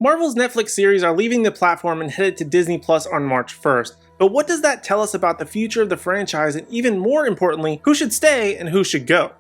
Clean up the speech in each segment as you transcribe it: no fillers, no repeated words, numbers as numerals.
Marvel's Netflix series are leaving the platform and headed to Disney Plus on March 1st. But what does that tell us about the future of the franchise, and even more importantly, who should stay and who should go?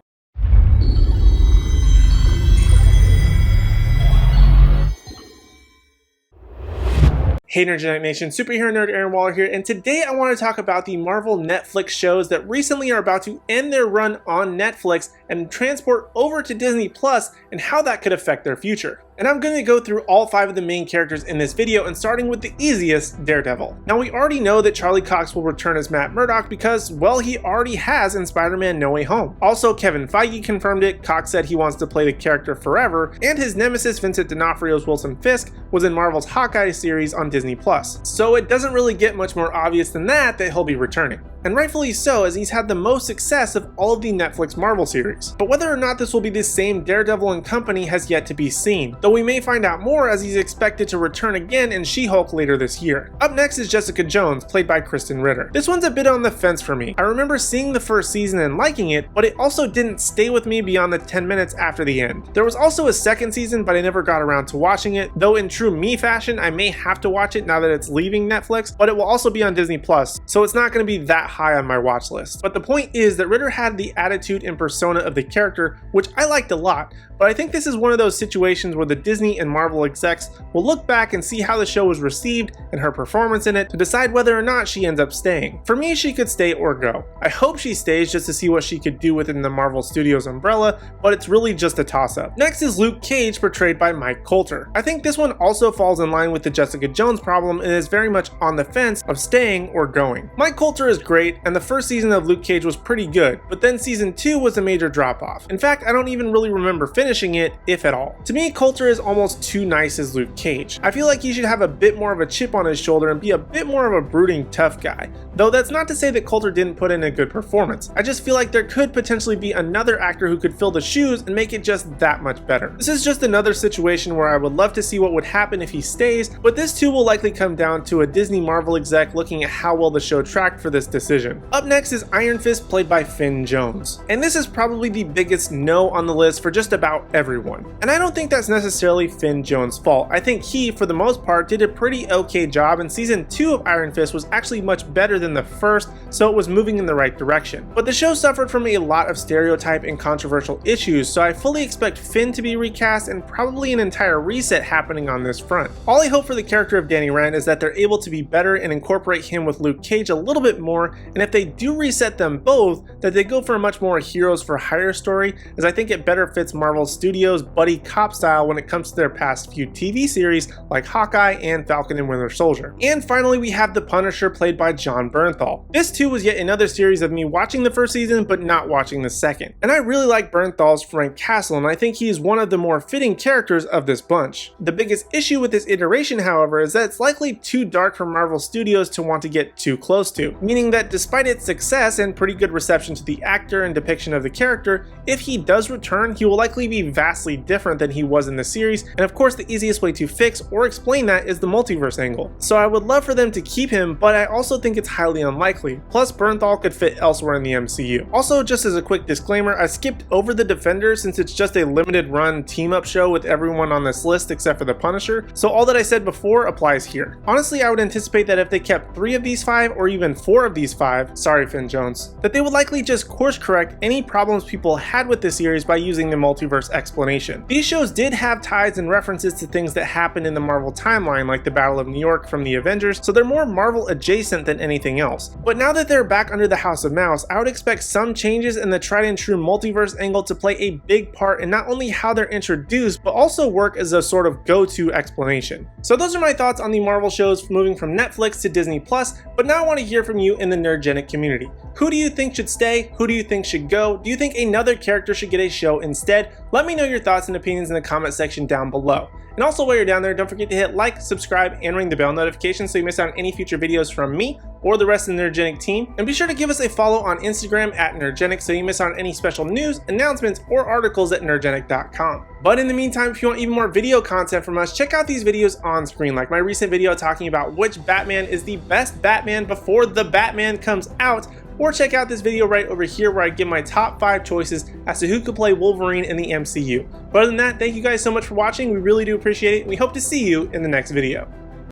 Hey Nerdgenic Nation, superhero nerd Aaron Waller here, and today I want to talk about the Marvel Netflix shows that recently are about to end their run on Netflix and transport over to Disney Plus and how that could affect their future. And I'm going to go through all 5 of the main characters in this video, and starting with the easiest, Daredevil. Now we already know that Charlie Cox will return as Matt Murdock because, well, he already has in Spider-Man No Way Home. Also, Kevin Feige confirmed it, Cox said he wants to play the character forever, and his nemesis Vincent D'Onofrio's Wilson Fisk was in Marvel's Hawkeye series on Disney Plus. So it doesn't really get much more obvious than that he'll be returning. And rightfully so, as he's had the most success of all of the Netflix Marvel series. But whether or not this will be the same Daredevil and company has yet to be seen, though we may find out more as he's expected to return again in She-Hulk later this year. Up next is Jessica Jones, played by Kristen Ritter. This one's a bit on the fence for me. I remember seeing the first season and liking it, but it also didn't stay with me beyond the 10 minutes after the end. There was also a second season, but I never got around to watching it, though in true me fashion, I may have to watch it now that it's leaving Netflix, but it will also be on Disney Plus, so it's not going to be that high on my watch list. But the point is that Ritter had the attitude and persona of the character, which I liked a lot, but I think this is one of those situations where the Disney and Marvel execs will look back and see how the show was received and her performance in it to decide whether or not she ends up staying. For me, she could stay or go. I hope she stays just to see what she could do within the Marvel Studios umbrella, but it's really just a toss-up. Next is Luke Cage, portrayed by Mike Colter. I think this one also falls in line with the Jessica Jones problem and is very much on the fence of staying or going. Mike Colter is great, and the first season of Luke Cage was pretty good, but then season 2 was a major drop-off. In fact, I don't even really remember finishing it, if at all. To me, Colter is almost too nice as Luke Cage. I feel like he should have a bit more of a chip on his shoulder and be a bit more of a brooding tough guy. Though that's not to say that Colter didn't put in a good performance. I just feel like there could potentially be another actor who could fill the shoes and make it just that much better. This is just another situation where I would love to see what would happen if he stays, but this too will likely come down to a Disney Marvel exec looking at how well the show tracked for this decision. Up next is Iron Fist, played by Finn Jones. And this is probably the biggest no on the list for just about everyone. And I don't think that's necessarily Finn Jones' fault. I think he, for the most part, did a pretty okay job, and season 2 of Iron Fist was actually much better than the first, so it was moving in the right direction. But the show suffered from a lot of stereotype and controversial issues, so I fully expect Finn to be recast and probably an entire reset happening on this front. All I hope for the character of Danny Rand is that they're able to be better and incorporate him with Luke Cage a little bit more, and if they do reset them both, that they go for a much more heroes for hire story, as I think it better fits Marvel Studios' buddy cop style when it comes to their past few TV series like Hawkeye and Falcon and Winter Soldier. And finally, we have the Punisher, played by Jon Bernthal. This too was yet another series of me watching the first season but not watching the second. And I really like Bernthal's Frank Castle, and I think he is one of the more fitting characters of this bunch. The biggest issue with this iteration, however, is that it's likely too dark for Marvel Studios to want to get too close to, meaning that despite its success and pretty good reception to the actor and depiction of the character, if he does return, he will likely be vastly different than he was in the series, and of course the easiest way to fix or explain that is the multiverse angle. So I would love for them to keep him, but I also think it's highly unlikely. Plus, Bernthal could fit elsewhere in the MCU. Also, just as a quick disclaimer, I skipped over the Defenders since it's just a limited run team-up show with everyone on this list except for the Punisher, so all that I said before applies here. Honestly, I would anticipate that if they kept 3 of these 5 or even 4 of these 5, sorry Finn Jones, that they would likely just course correct any problems people had with the series by using the multiverse explanation. These shows did have ties and references to things that happened in the Marvel timeline, like the Battle of New York from the Avengers, so they're more Marvel adjacent than anything else. But now that they're back under the House of Mouse, I would expect some changes in the tried and true multiverse angle to play a big part in not only how they're introduced, but also work as a sort of go-to explanation. So those are my thoughts on the Marvel shows moving from Netflix to Disney Plus, but now I want to hear from you in the Nerdgenic community. Who do you think should stay? Who do you think should go? Do you think another character should get a show instead? Let me know your thoughts and opinions in the comment section down below. And also while you're down there, don't forget to hit like, subscribe, and ring the bell notification so you miss out on any future videos from me or the rest of the Nerdgenic team. And be sure to give us a follow on Instagram at Nerdgenic so you miss out on any special news, announcements, or articles at nerdgenic.com. But in the meantime, if you want even more video content from us, check out these videos on screen, like my recent video talking about which Batman is the best Batman before the Batman comes out, or check out this video right over here where I give my top 5 choices as to who could play Wolverine in the MCU. But other than that, thank you guys so much for watching. We really do appreciate it, and we hope to see you in the next video.